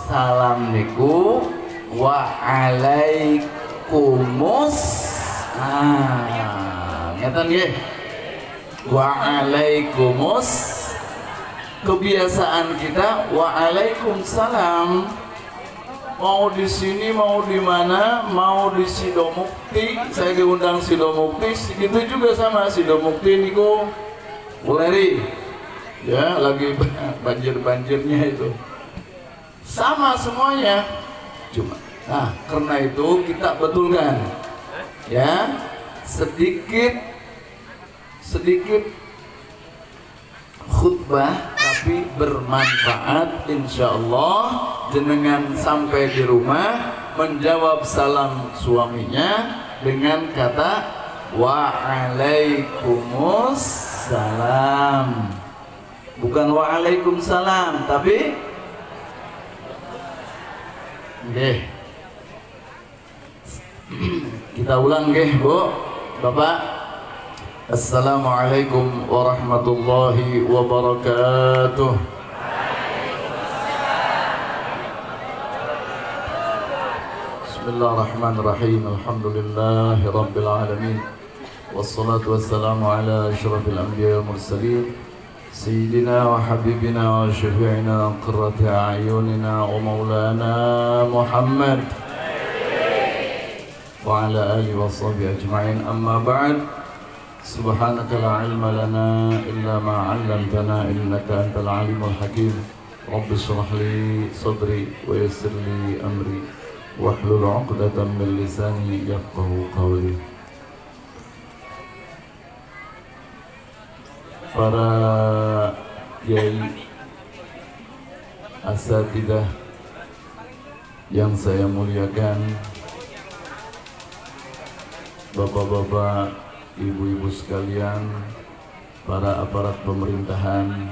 Salam niku wa'alaikumus. Ngeten nggih. Wa'alaikumus. Kebiasaan kita wa'alaikumussalam. Mau di sini, mau di mana, mau di Sidomukti, saya diundang Sidomukti, gitu juga sama Sidomukti niku Wuleri. Ya, lagi banjir-banjirnya itu. Sama semuanya, cuma karena itu kita betulkan ya, sedikit khutbah tapi bermanfaat. Insya Allah jenengan sampai di rumah menjawab salam suaminya dengan kata wa'alaikumussalam, bukan wa'alaikumussalam tapi nggih. Kita ulang nggih, Bu, Bapak. Assalamualaikum warahmatullahi wabarakatuh. Bismillahirrahmanirrahim. Alhamdulillahi rabbil alamin. Wassalatu wassalamu ala asyrafil anbiya wal mursalin. سيدنا وحبيبنا وشفيعنا قرة أعيننا ومولانا محمد وعلى آله وصحبه أجمعين. أما بعد، سبحانك لا علم لنا إلا ما علمتنا إنك أنت العليم الحكيم. رب اشرح لي صدري ويسر لي أمري واحلل عقدة من لساني يفقهوا قولي. Para kiai, asatidzah yang saya muliakan, bapak-bapak, ibu-ibu sekalian, para aparat pemerintahan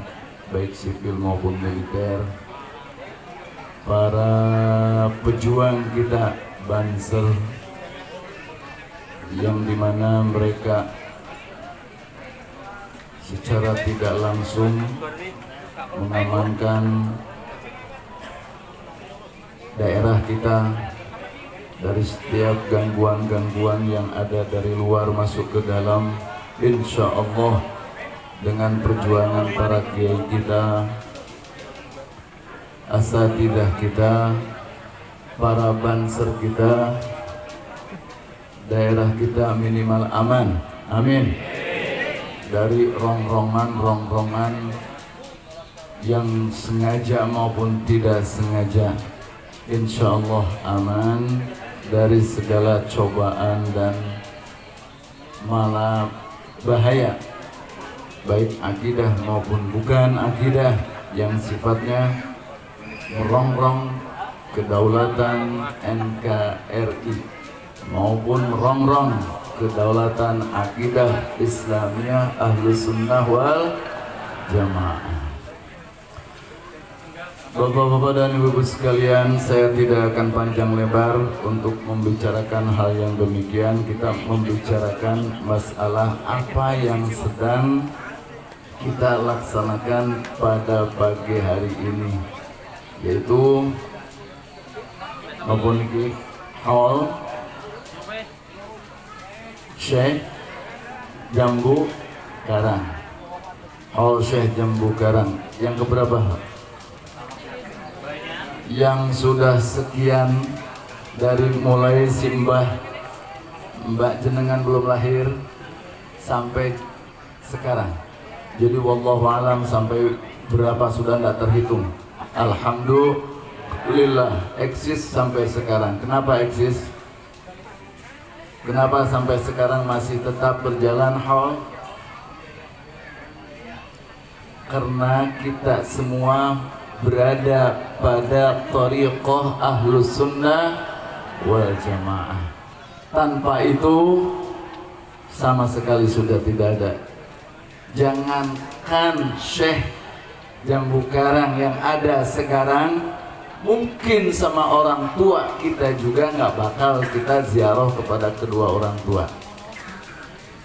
baik sipil maupun militer, para pejuang kita Banser yang dimana mereka secara tidak langsung mengamankan daerah kita dari setiap gangguan-gangguan yang ada dari luar masuk ke dalam. Insya Allah dengan perjuangan para kiai kita, asatidzah kita, para banser kita, daerah kita minimal aman. Amin. Dari rongrongan yang sengaja maupun tidak sengaja, insya Allah aman dari segala cobaan dan malah bahaya, baik akidah maupun bukan akidah yang sifatnya merongrong kedaulatan NKRI maupun merongrong kedaulatan akidah Islamiyah Ahlus Sunnah wal Jamaah. Bapak-bapak dan ibu-ibu sekalian, saya tidak akan panjang lebar untuk membicarakan hal yang demikian. Kita membicarakan masalah apa yang sedang kita laksanakan pada pagi hari ini, yaitu niki haul Syekh Jambu Karang. Haul Syekh Jambu Karang yang keberapa? Yang sudah sekian dari mulai simbah Mbak jenengan belum lahir sampai sekarang. Jadi wallahu alam sampai berapa sudah tidak terhitung. Alhamdulillah eksis sampai sekarang. Kenapa eksis? Kenapa sampai sekarang masih tetap berjalan haul? Karena kita semua berada pada thariqah Ahlus Sunnah wal Jamaah. Tanpa itu sama sekali sudah tidak ada. Jangankan Syekh Jambu Karang yang ada sekarang, mungkin sama orang tua kita juga nggak bakal kita ziarah kepada kedua orang tua.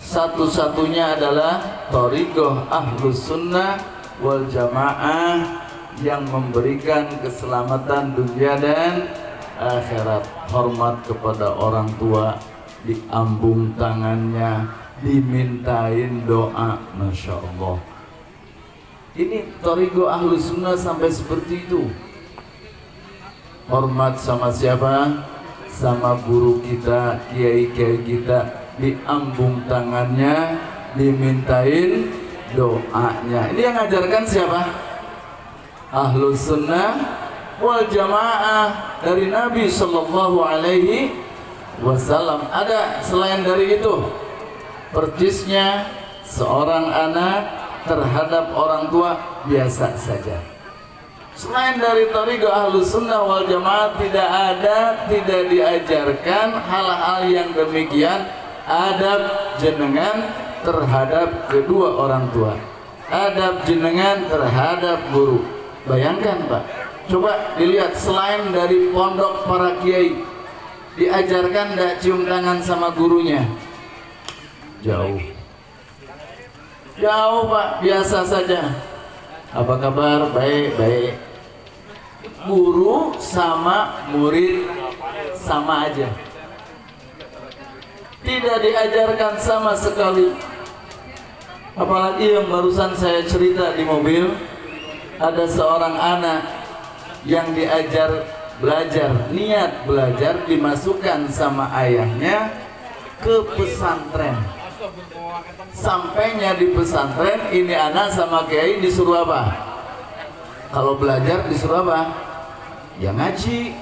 Satu-satunya adalah thariqah Ahlus Sunnah wal Jamaah yang memberikan keselamatan dunia dan akhirat. Hormat kepada orang tua, diambung tangannya, dimintain doa. Masya Allah. Ini thariqah Ahlus Sunnah sampai seperti itu. Hormat sama siapa? Sama guru kita, kiai-kiai kita, diambung tangannya, dimintain doanya. Ini yang ngajarkan siapa? Ahlus Sunnah wal Jamaah dari Nabi Sallallahu Alaihi Wasallam. Ada selain dari itu? Percisnya seorang anak terhadap orang tua biasa saja. Selain dari thariqah Ahlus Sunnah wal Jamaah tidak ada, tidak diajarkan hal-hal yang demikian. Adab jenengan terhadap kedua orang tua, adab jenengan terhadap guru. Bayangkan Pak, coba dilihat, selain dari pondok para kiai diajarkan tidak cium tangan sama gurunya? Jauh Pak, biasa saja. Apa kabar? Baik. Guru sama murid sama aja, tidak diajarkan sama sekali. Apalagi yang barusan saya cerita di mobil, ada seorang anak yang diajar belajar, niat belajar, dimasukkan sama ayahnya ke pesantren. Sampainya di pesantren, ini anak sama kiai disuruh apa? Kalau belajar disuruh apa? Ya ngaji,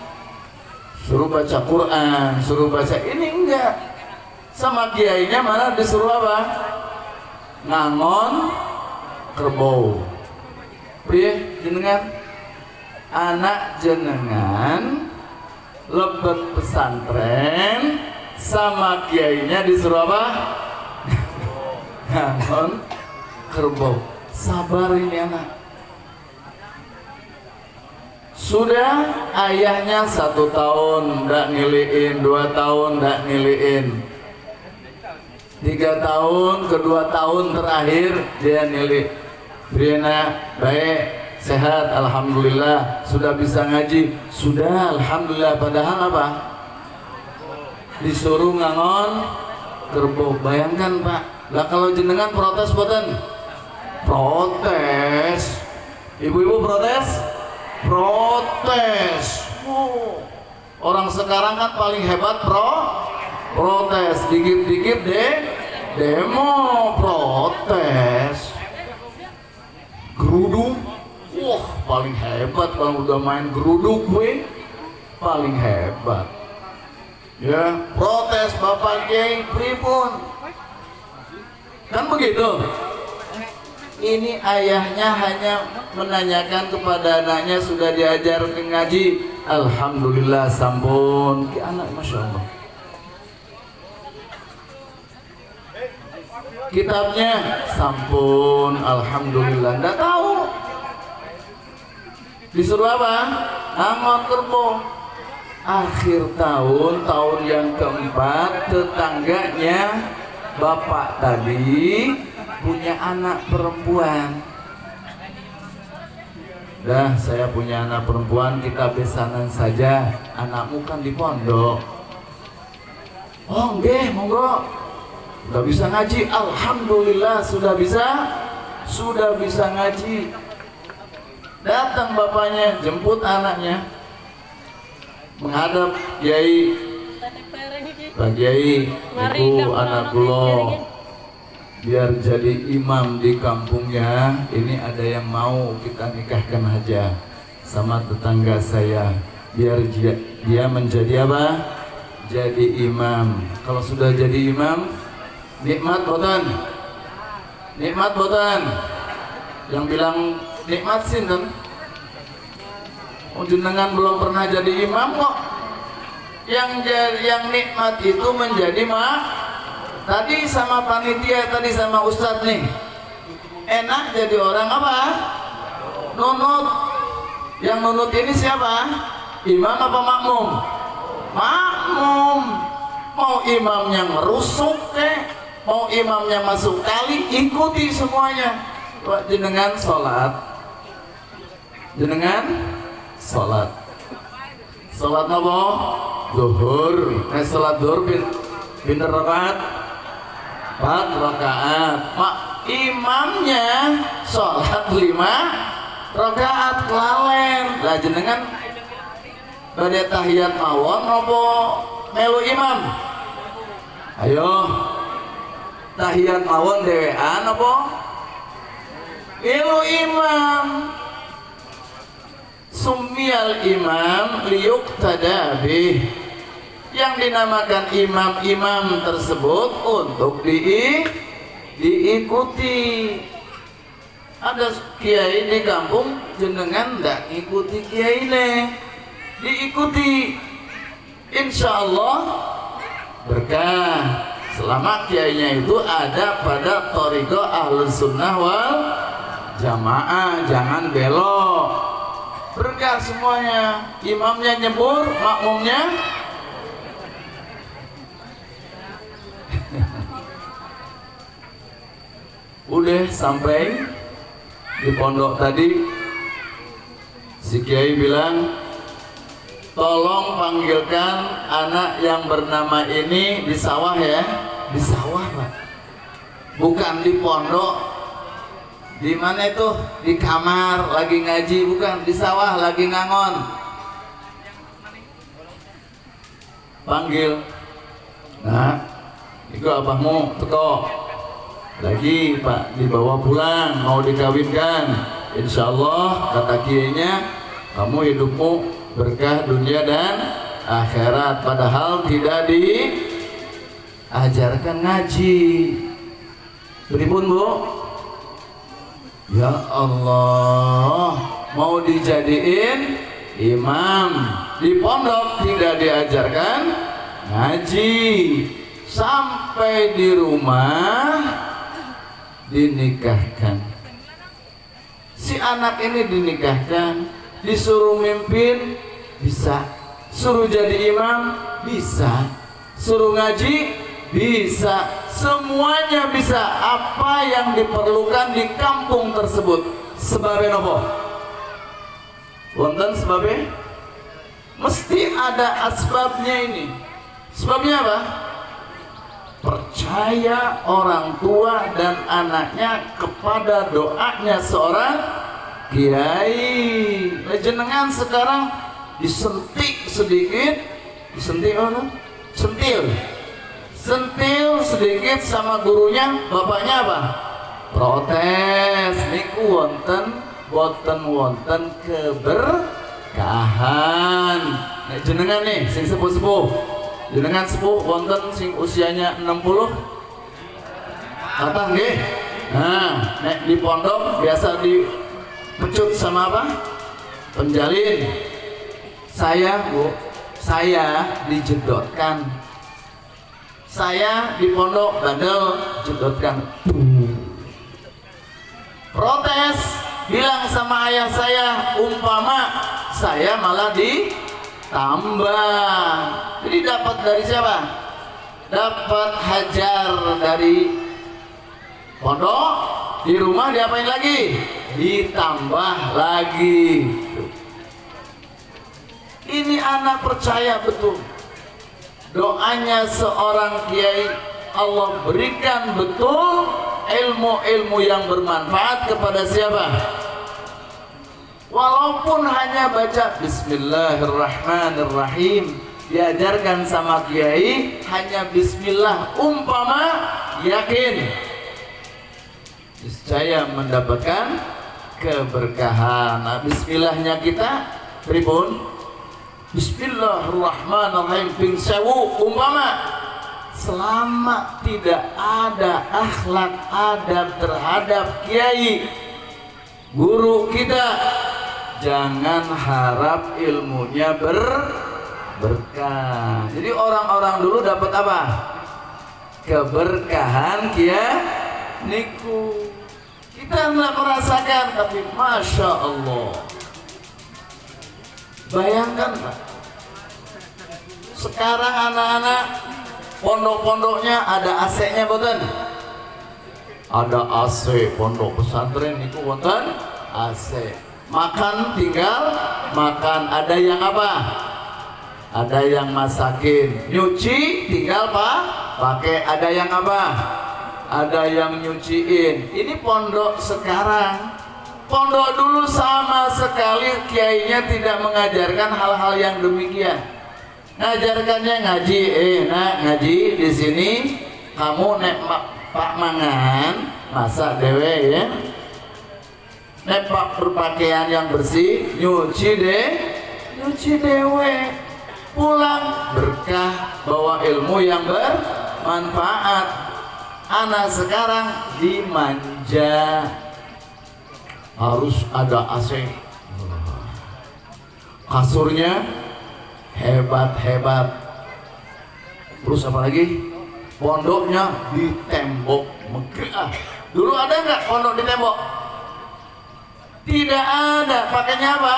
suruh baca Quran, suruh baca. Ini enggak. Sama kiainya malah disuruh apa? Ngangon kerbau. Priye jenengan? Anak jenengan lebet pesantren, sama kiainya disuruh apa? Ngangon kerbau. Sabar ini anak. Sudah ayahnya 1 tahun ndak niliin, 2 tahun ndak niliin, 3 tahun, kedua tahun terakhir dia nilai. Briana baik, sehat, alhamdulillah, sudah bisa ngaji, sudah alhamdulillah. Padahal apa? Disuruh ngangon kerbau. Bayangkan Pak, lah kalau jenengan protes boten? Protes. Ibu-ibu protes? Protes. Orang sekarang kan paling hebat protes. Dikit-dikit demo protes. Geruduk, wah paling hebat kalau udah main geruduk gue, paling hebat. Ya, protes Bapak Kiai pripun? Kan begitu. Ini ayahnya hanya menanyakan kepada anaknya, sudah diajar ngaji, alhamdulillah sampun. Ki anak Masya Allah. Kitabnya sampun, alhamdulillah. Nggak tahu. Disuruh apa? Ngangon kerbau. Akhir tahun yang keempat, tetangganya bapak tadi punya anak perempuan. Dah, saya punya anak perempuan, kita besanan saja. Anakmu kan di pondok. Oh nggih, monggo. Udah bisa ngaji, alhamdulillah sudah bisa ngaji. Datang bapaknya, jemput anaknya, menghadap Kiai. Pak Kiai, itu anak kula biar jadi imam di kampungnya. Ini ada yang mau kita nikahkan aja sama tetangga saya, biar dia menjadi apa? Jadi imam. Kalau sudah jadi imam, nikmat boten? Nikmat boten? Yang bilang nikmat sinten? Jenengan belum pernah jadi imam kok. Yang nikmat itu menjadi tadi sama panitia, tadi sama ustadz nih, enak jadi orang apa? Nunut. Yang nunut ini siapa? Imam apa makmum? Makmum. Mau imamnya merusuk mau imamnya masuk kali, ikuti semuanya. Jenengan sholat jenengan salat. Salat napa? Zuhur. Salat zuhur pinter rakaat? 4 rakaat. Mak imamnya salat 5 rakaat kelalen. Lah jenengan badhe tahiyat mawon napa melu imam? Ayo. Tahiyat mawon dhewean apa? Melu imam. Summial imam liyuqtada bih. Yang dinamakan imam-imam tersebut untuk diikuti. Ada kiai di kampung jenengan ndak ngikuti kiai ne, diikuti, insya Allah berkah. Selama kiainya itu ada pada thariqah ahlus sunnah wal jamaah, jangan belok, berkah semuanya. Imamnya nyebur, makmumnya udah sampai di pondok tadi, si kiai bilang, tolong panggilkan anak yang bernama ini di sawah ya. Di sawah Pak, bukan di pondok. Di mana itu? Di kamar lagi ngaji, bukan di sawah lagi ngangon. Panggil, nah itu abahmu teko lagi Pak, dibawa pulang mau dikawinkan. Insya Allah kata kiainya, kamu hidupmu berkah dunia dan akhirat. Padahal tidak diajarkan ngaji. Beripun Bu? Ya Allah, mau dijadiin imam di pondok tidak diajarkan ngaji. Sampai di rumah dinikahkan. Si anak ini dinikahkan, disuruh mimpin bisa, suruh jadi imam bisa, suruh ngaji bisa, semuanya bisa. Apa yang diperlukan di kampung tersebut? Sebabnya nopo? Wonten sebabnya? Mesti ada asbabnya ini. Sebabnya apa? Percaya orang tua dan anaknya kepada doanya seorang kiai. Jenengan sekarang disentik sedikit, disentik apa? Sentil sedikit sama gurunya, bapaknya apa? Protes. Niku wonten keberkahan. Nek jenengan nih sing sepuh-sepuh, jenengan sepuh wonten sing usianya 60 kata nggih. Nah, nek di pondok biasa dipecut sama apa? Penjalin. Saya Bu, saya dijedotkan. Saya di pondok bandel jedotkan. Protes, bilang sama ayah saya, umpama saya malah ditambah. Jadi dapat dari siapa? Dapat hajar dari pondok, di rumah diapain lagi? Ditambah lagi. Ini anak percaya betul. Doanya seorang kiai, Allah berikan betul ilmu-ilmu yang bermanfaat kepada siapa? Walaupun hanya baca Bismillahirrahmanirrahim, diajarkan sama kiai hanya Bismillah, umpama yakin niscaya mendapatkan keberkahan. Nah, Bismillahnya kita pripun? Bismillahirrahmanirrahim ping sewu, umpama selama tidak ada akhlak adab terhadap kiai guru kita, jangan harap ilmunya berkah. Jadi orang-orang dulu dapat apa? Keberkahan kiai niku. Kita nggak merasakan, tapi masya Allah. Bayangkan Pak, sekarang anak-anak pondok-pondoknya ada AC-nya boten? Ada AC, pondok pesantren itu boten AC. makan tinggal makan. Ada yang apa? Ada yang masakin. Nyuci tinggal pakai. Ada yang apa? Ada yang nyuciin. Ini pondok sekarang. Pondok dulu sama sekali kiainya tidak mengajarkan hal-hal yang demikian. Ngajarkannya ngaji, nak ngaji di sini kamu nek pak mangan masak dewe ya. Nek pak berpakaian yang bersih nyuci dewe. Pulang berkah, bawa ilmu yang bermanfaat. Anak sekarang dimanja. Harus ada AC, kasurnya hebat-hebat. Terus apa lagi? Pondoknya di tembok megah. Dulu ada nggak pondok di tembok? Tidak ada. Pakainya apa?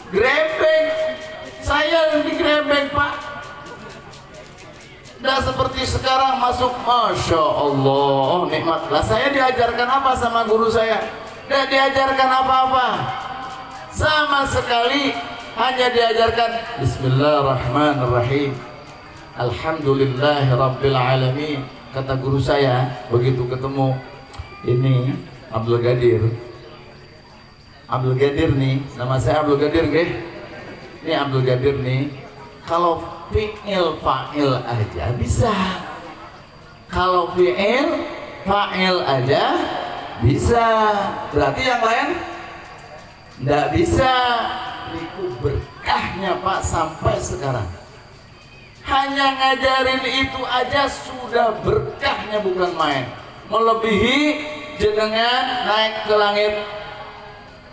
Grebek. Saya yang digrebek, Pak. Tidak seperti sekarang masuk, Masya Allah, nikmat. Lah saya diajarkan apa sama guru saya? Tidak diajarkan apa-apa sama sekali, hanya diajarkan Bismillahirrahmanirrahim, Alhamdulillahirabbil alamin. Kata guru saya begitu ketemu ini Abdul Gadir nih, nama saya Abdul Gadir nggih. Ini Abdul Gadir nih, kalau fi'il fa'il aja bisa, kalau fi'il fa'il aja bisa, berarti yang lain tidak bisa. Itu berkahnya Pak sampai sekarang. Hanya ngajarin itu aja sudah berkahnya, bukan main. Melebihi jenengan naik ke langit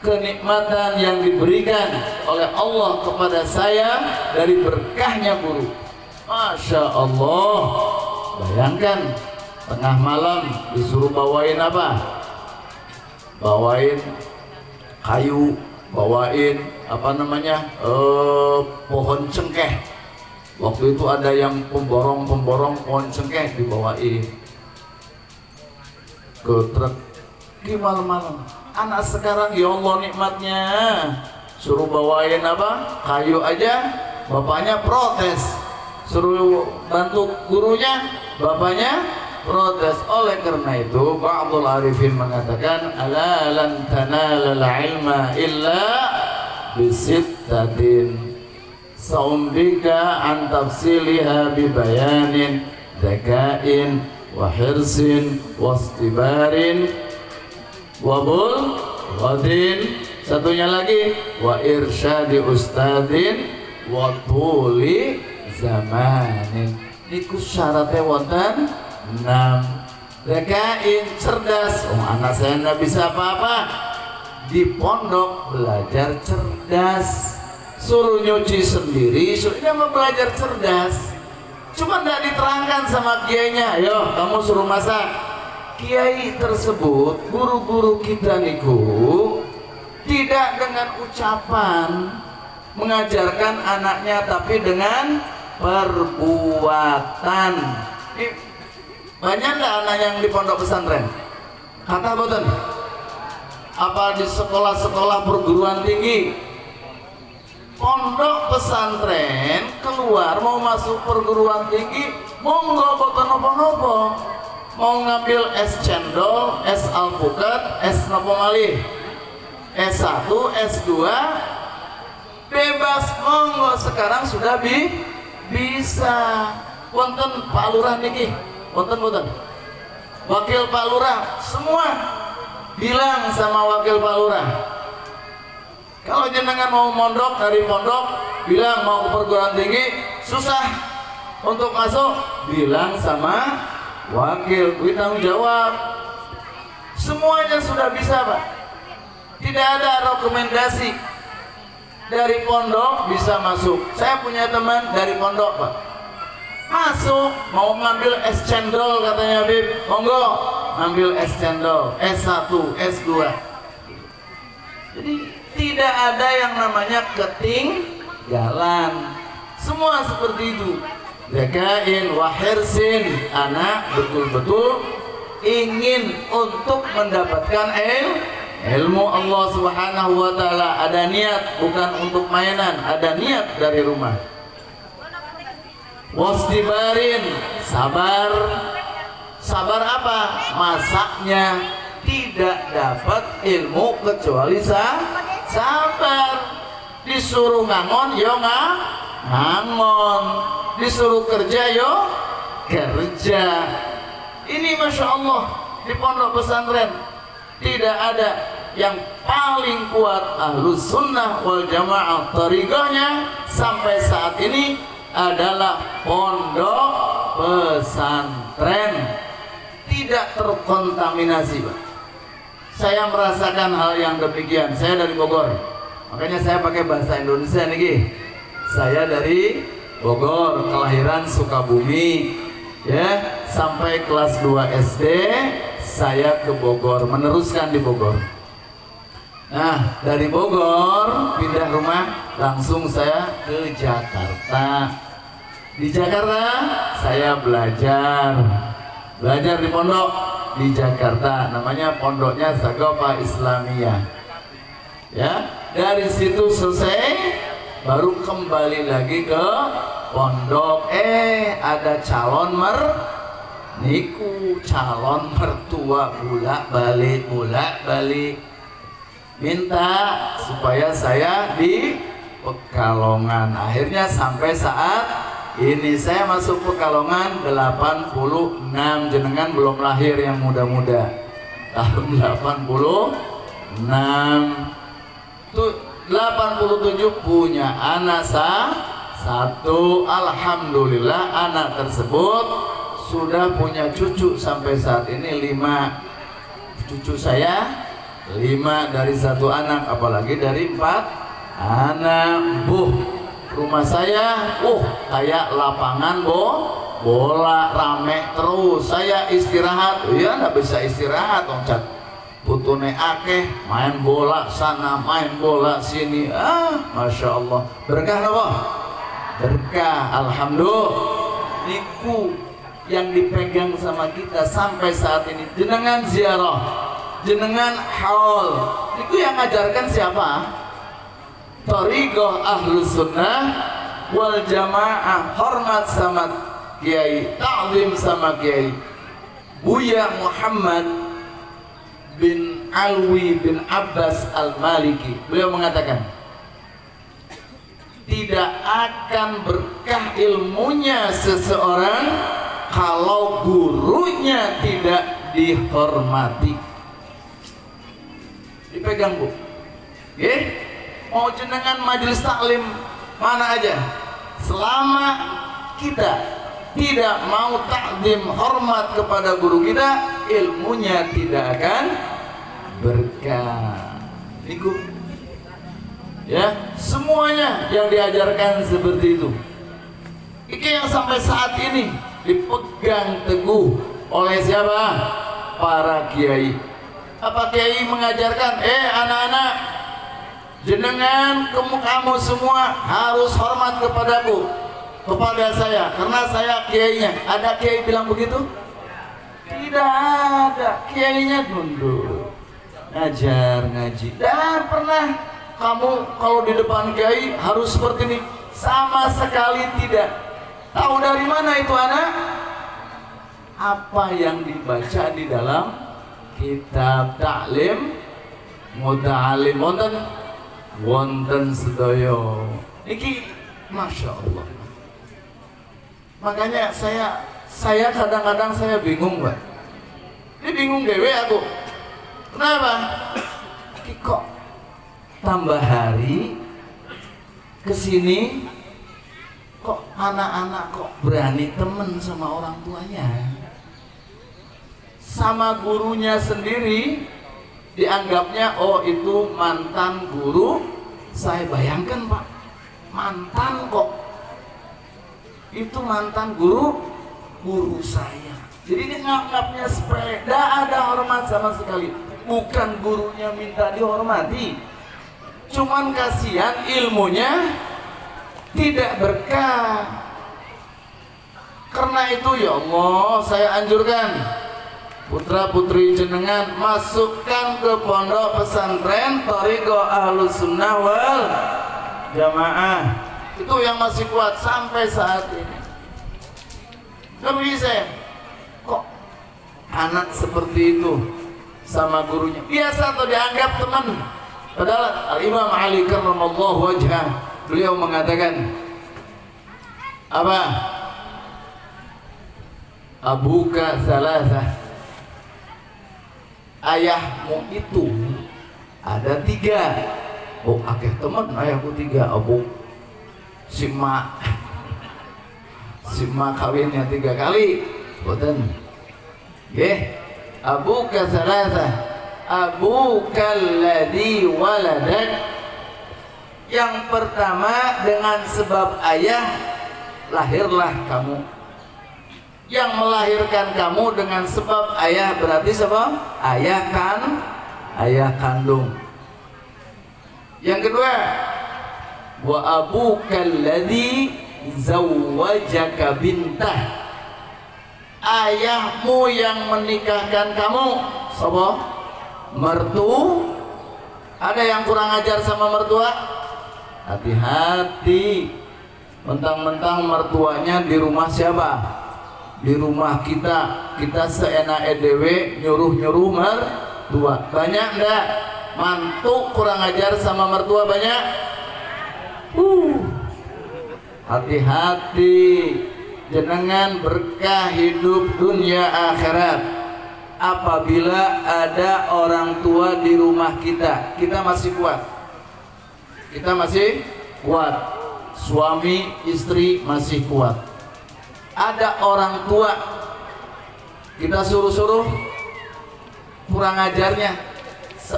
kenikmatan yang diberikan oleh Allah kepada saya dari berkahnya guru. Masya Allah. Bayangkan tengah malam disuruh bawain apa? Bawain kayu, bawain apa namanya, pohon cengkeh. Waktu itu ada yang pemborong pohon cengkeh dibawain ke truk. Gimana malam? Anak sekarang ya Allah nikmatnya, suruh bawain apa? Kayu aja, bapaknya protes. Suruh bantu gurunya, bapaknya protes. Oleh karena itu ba'dul arifin mengatakan ala lan tanalal ilma illa bisittatin saumbika an tafsiliha bibayanin dzakain wa hirsin wastibarin wabul wadin. Satunya lagi wa irsyadi ustadin wa tuli zamanin. Niku syaratnya wonten 6. Dzakain, cerdas. Anak saya nggak bisa apa-apa. Di pondok belajar cerdas. Suruh nyuci sendiri, sudah mau belajar cerdas. Cuma nggak diterangkan sama kiainya. Ayo kamu suruh masak. Kiai tersebut, guru-guru kita niku tidak dengan ucapan mengajarkan anaknya, tapi dengan perbuatan. Banyak nggak anak yang di pondok pesantren? Kata boten? Apa di sekolah-sekolah perguruan tinggi? Pondok pesantren keluar mau masuk perguruan tinggi, monggo boten nopo-nopo. Mau ngambil es cendol, es alpukat, es nopo malih, S1, S2, bebas monggo. Sekarang sudah bisa. Wonten Pak Lurah niki, wonten boten? Wakil Pak Lurah, semua bilang sama wakil Pak Lurah, kalau jenengan mau mondok dari pondok, bilang mau ke perguruan tinggi, susah untuk masuk, bilang sama wakil, gue tanggung jawab. Semuanya sudah bisa Pak. Tidak ada rekomendasi dari pondok bisa masuk. Saya punya teman dari pondok Pak, masuk mau ngambil es cendol, katanya Bib, monggo ngambil es cendol, S1, S2. Jadi tidak ada yang namanya ketinggalan. Semua seperti itu. Dzakain wa hirsin, anak betul-betul ingin untuk mendapatkan ilmu Allah Subhanahu wa ta'ala, ada niat, bukan untuk mainan, ada niat dari rumah. Wasdibarin, sabar. Sabar apa? Masaknya. Tidak dapat ilmu kecuali sabar. Disuruh ngangon, yo ngangon. Disuruh kerja, yo kerja. Ini Masya Allah, di pondok pesantren tidak ada yang paling kuat Ahlus Sunnah wal Jamaah tariqahnya sampai saat ini adalah pondok pesantren, tidak terkontaminasi, Pak. Saya merasakan hal yang demikian. Saya dari Bogor, makanya saya pakai bahasa Indonesia nih. Saya dari Bogor, kelahiran Sukabumi, ya, sampai kelas 2 SD saya ke Bogor, meneruskan di Bogor. Nah, dari Bogor pindah rumah, langsung saya ke Jakarta. Di Jakarta saya belajar di pondok di Jakarta, namanya pondoknya Sagopa Islamiyah. Ya, dari situ selesai, baru kembali lagi ke pondok. Ada calon niku calon mertua bolak-balik minta supaya saya di Pekalongan. Akhirnya sampai saat ini saya masuk Pekalongan 86. Jenengan belum lahir yang muda-muda. Tahun 86 tuh 87 punya anak satu. Alhamdulillah anak tersebut sudah punya cucu sampai saat ini 5 cucu saya, 5 dari 1 anak, apalagi dari 4 anak. Rumah saya kayak lapangan bola, rame terus. Saya istirahat, ya nggak bisa istirahat, oncat putune akeh, main bola sana, main bola sini. Masya Allah, berkah apa? Berkah, alhamdulillah. Niku yang dipegang sama kita sampai saat ini, jenengan ziarah, jenengan haul. Niku yang ngajarkan siapa? Thariqah Ahlus Sunnah wal Jamaah, hormat sama kiai, ta'zim sama kiai. Buya Muhammad bin Alwi bin Abbas Al-Maliki, beliau mengatakan, tidak akan berkah ilmunya seseorang kalau gurunya tidak dihormati. Dipegang, Bu. Mau jenengan majelis taklim mana aja, selama kita tidak mau takdim hormat kepada guru kita, ilmunya tidak akan berkah. Niku, ya, semuanya yang diajarkan seperti itu. Ini yang sampai saat ini dipegang teguh oleh siapa? Para kiai. Apa kiai mengajarkan? Anak-anak, jenengan kamu semua harus hormat kepadaku, kepada saya, karena saya kiainya. Ada kiai bilang begitu? Tidak ada. Kiainya nunduk, ngajar, ngaji. Dan pernah kamu kalau di depan kiai harus seperti ini? Sama sekali tidak. Tahu dari mana itu anak? Apa yang dibaca di dalam kitab taklim muta'alim wonten sedaya iki, Masya Allah. Makanya saya kadang-kadang saya bingung, Pak. Ini bingung dewe aku. Kenapa? Kok tambah hari kesini kok anak-anak kok berani temen sama orang tuanya, sama gurunya sendiri dianggapnya itu mantan guru. Saya bayangkan, Pak, mantan kok, itu mantan guru saya. Jadi dia nganggapnya sepeda, ada hormat sama sekali. Bukan gurunya minta dihormati, cuman kasihan ilmunya tidak berkah. Karena itu ya Allah, saya anjurkan putra putri jenengan masukkan ke pondok pesantren Thariqah Ahlus Sunnah wal Jamaah. Itu yang masih kuat sampai saat ini. Gak bisa kok anak seperti itu sama gurunya biasa atau dianggap teman. Padahal Al-Imam Ali karramallahu wajhah, beliau mengatakan apa? Abuka salasah, ayahmu itu ada 3. Oh, akeh teman ayahku 3. Abu si mak kawinnya 3 kali. Boten. Nggih. Abuka salasah, abuka alladhi waladak. Yang pertama dengan sebab ayah lahirlah kamu. Yang melahirkan kamu dengan sebab ayah berarti sebab ayah kandung. Yang kedua, wa abuka alladhi zawwajaka bintah. Ayahmu yang menikahkan kamu. Sapa? Mertu. Ada yang kurang ajar sama mertua? Hati-hati. Mentang-mentang mertuanya di rumah siapa? Di rumah kita seenak EDW nyuruh mertua. Banyak enggak? Mantu kurang ajar sama mertua banyak? Hati-hati. Jenengan berkah hidup dunia akhirat. Apabila ada orang tua di rumah kita masih kuat. Kita masih kuat. Suami istri masih kuat. Ada orang tua kita suruh-suruh kurang ajarnya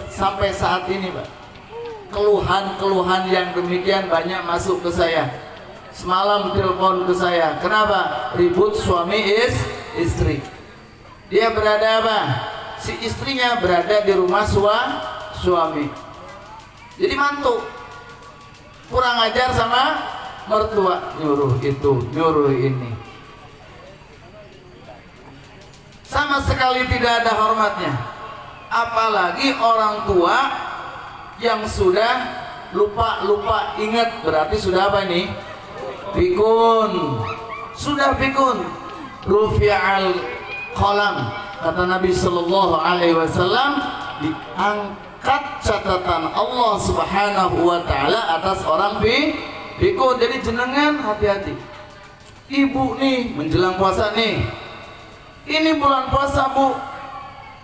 sampai saat ini, Pak. Keluhan-keluhan yang demikian banyak masuk ke saya. Semalam telepon ke saya. Kenapa? Ribut suami istri. Dia berada apa? Si istrinya berada di rumah suami. Jadi mantu kurang ajar sama mertua, nyuruh itu, nyuruh ini. Sama sekali tidak ada hormatnya. Apalagi orang tua yang sudah lupa ingat, berarti sudah apa ini? Pikun. Sudah pikun. Rufi'al qalam. Kata Nabi sallallahu alaihi wasallam, diangkat catatan Allah Subhanahu wa taala atas orang pikun. Jadi jenengan hati-hati. Ibu nih menjelang puasa nih. Ini bulan puasa, Bu.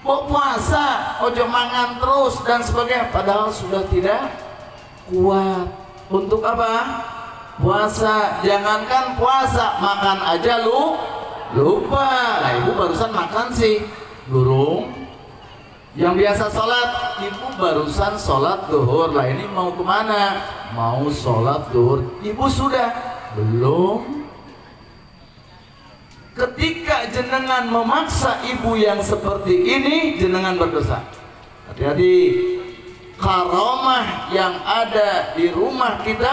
Mau puasa, ojo mangan terus dan sebagainya. Padahal sudah tidak kuat. Untuk apa? Puasa. Jangankan puasa, makan aja lupa. Nah, ibu barusan makan sih, burung. Yang biasa sholat, ibu barusan sholat duhur. Lah ini mau kemana? Mau sholat duhur. Ibu sudah belum. Ketika jenengan memaksa ibu yang seperti ini, jenengan berdosa. Hati-hati. Karamah yang ada di rumah kita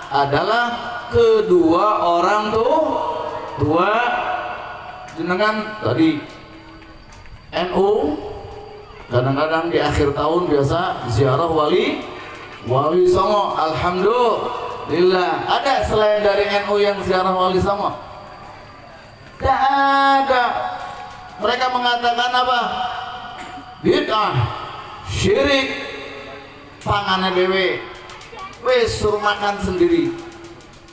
adalah kedua orang tua. Jenengan tadi NU, kadang-kadang di akhir tahun biasa ziarah wali Songo. Alhamdulillah. Ada selain dari NU yang ziarah wali Songo? Tidak ada. Mereka mengatakan apa? Bid'ah, syirik, pangannya dewe, wes suruh makan sendiri.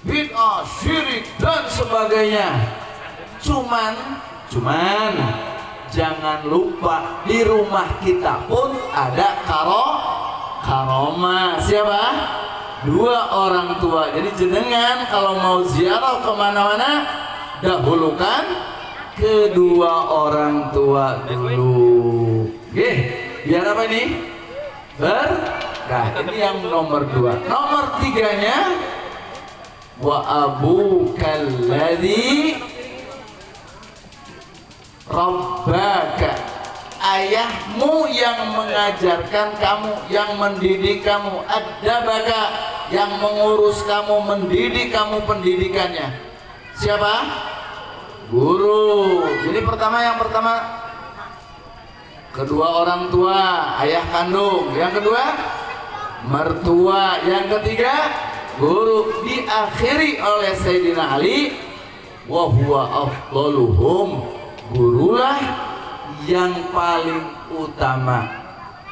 Bid'ah, syirik dan sebagainya. Cuman jangan lupa di rumah kita pun ada karomah. Siapa? 2 orang tua. Jadi jenengan kalau mau ziarah kemana-mana, dahulukan kedua orang tua dulu. Biar apa ini? Berkah. Ini yang nomor 2. Nomor 3-nya, wa abukal ladzi rabbaka. Ayahmu yang mengajarkan kamu, yang mendidik kamu, adabaka, yang mengurus kamu, mendidik kamu pendidikannya. Siapa? Guru. Jadi yang pertama kedua orang tua, ayah kandung. Yang kedua, mertua. Yang ketiga, guru. Diakhiri oleh Sayyidina Ali, wa huwa afdaluhum, gurulah yang paling utama.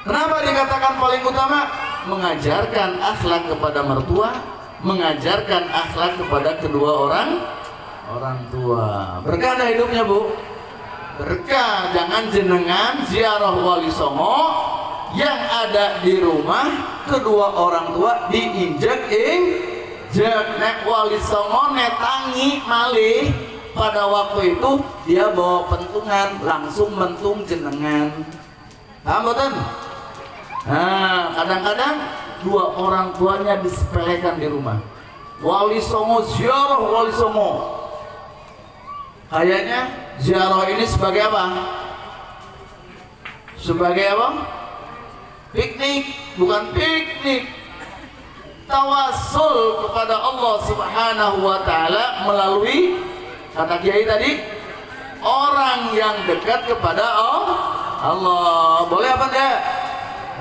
Kenapa dikatakan paling utama? Mengajarkan akhlak kepada mertua, mengajarkan akhlak kepada kedua orang tua. Berkah dah hidupnya, Bu. Berkah. Jangan jenengan ziarah Wali Songo yang ada di rumah kedua orang tua diinjek nek Wali Songo netangi malih. Pada waktu itu dia bawa pentungan, langsung mentung jenengan. Paham boten? Nah, kadang-kadang dua orang tuanya disepelekan di rumah. Wali Songo, ziarah Wali Songo. Kayaknya ziarah ini sebagai apa? Sebagai apa? Piknik. Bukan piknik. Tawassul kepada Allah Subhanahu wa Ta'ala melalui, kata Kiai tadi, orang yang dekat kepada Allah. Boleh apa enggak?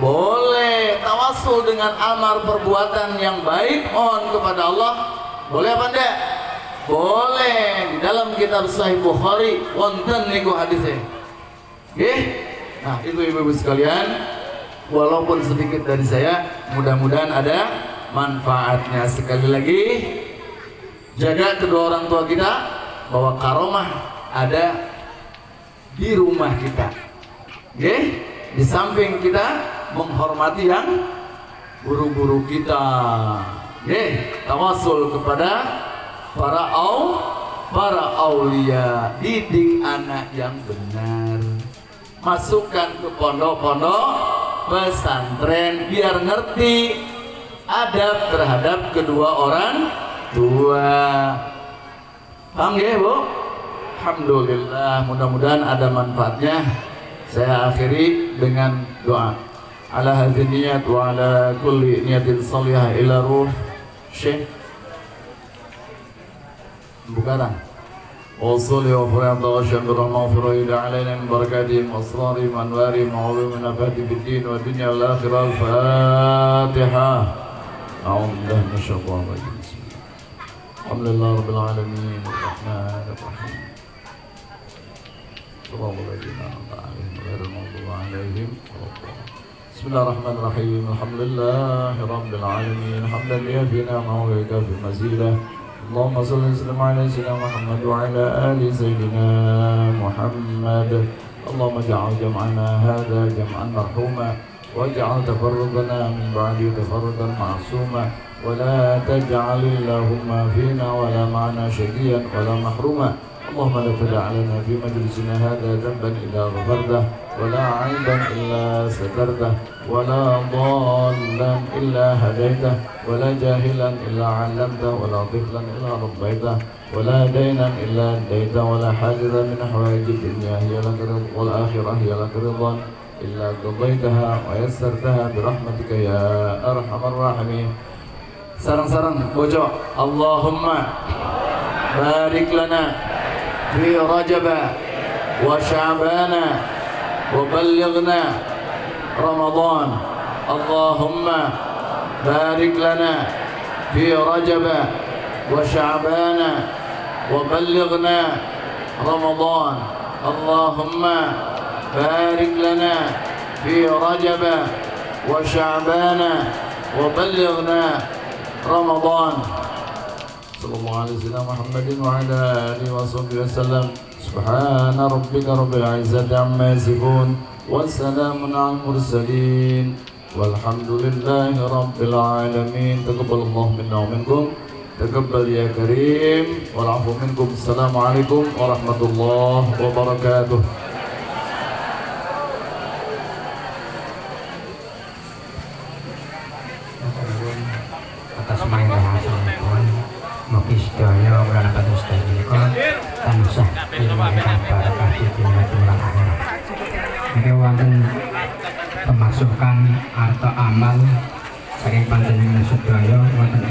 Boleh. Tawassul dengan amal perbuatan yang baik, mohon kepada Allah. Boleh apa enggak? Boleh. Di dalam kitab Sahih Bukhari wonten niku hadisnya. Nggih. Nah, itu ibu-ibu sekalian, walaupun sedikit dari saya, mudah-mudahan ada manfaatnya. Sekali lagi, jaga kedua orang tua kita, bahwa karomah ada di rumah kita. Oke? Di samping kita menghormati yang guru-guru kita. Oke? Tawasul kepada para aulia. Didik anak yang benar. Masukkan ke pondok-pondok pesantren biar ngerti adab terhadap kedua orang tua. Paham ya, Bu? Alhamdulillah, mudah-mudahan ada manfaatnya. Saya akhiri dengan doa. Ala hadhihi niyat wa ala kulli niyatin salihah ila ruh Syekh Bukaran. Wa salli wa farada wa syakra maghfirah ila alaina min barakatihim wa asrarihim anwarihim wa ulumina fati bid din wa dunya wal akhirah. Al-Fatihah. A'udzu billahi minasyaitonir rajim. Alhamdulillah rabbil alamin arrahmanir rahim. Bismillahirrahmanirrahim. Alhamdulillahirabbil alamin. Hamdan liyafina ma'ulika fi mazidah. Allahumma salli wa sallim ala sayyidina Muhammad wa ala ali sayyidina Muhammad. Allahumma ja'al jam'ana hadha jam'an marhuma waj'al tafarruqana min ba'di tafarruqan ma'suma wa la taj'al illahumma fina wa la ma'ana syaqiyan wa la mahruma. Allahumma la tada' lana fi majlisina hadha dhanban illa ghafartah wa la 'aiban illa satartah wa la dhallan illa hadaitah wa la jahilan illa 'allamtah wa la tiflan illa rabbaitah wa la daynan illa adaitah wa la hajatan min hawaijid dunya hiya laka wal akhirah hiya laka ridwan illa qadaitaha wa yassartaha bi rahmatika ya arhamar rahimin. Sarang-sarang bojo. Allahumma barik lana في رجب وشعبان وبلغنا رمضان. اللهم بارك لنا في رجب وشعبان وبلغنا رمضان. اللهم بارك لنا في رجب وشعبان وبلغنا رمضان. Sallallahu alaihi wasallam Muhammadin wa ala alihi washabbihi wasallam. Subhana rabbika rabbil izzati amma yasifun wa salamun alal mursalin walhamdulillahi rabbil alamin. Taqabbalallahu minna wa minkum. Taqabbal ya karim wal 'afwu minkum. Assalamualaikum warahmatullahi wabarakatuh. Atas mangga mugi sedaya mrana kados menika tansah ingkang barokah dunya lan akhirat. Niki wonten pemasukan atau amal saking panjenengan sedaya wonten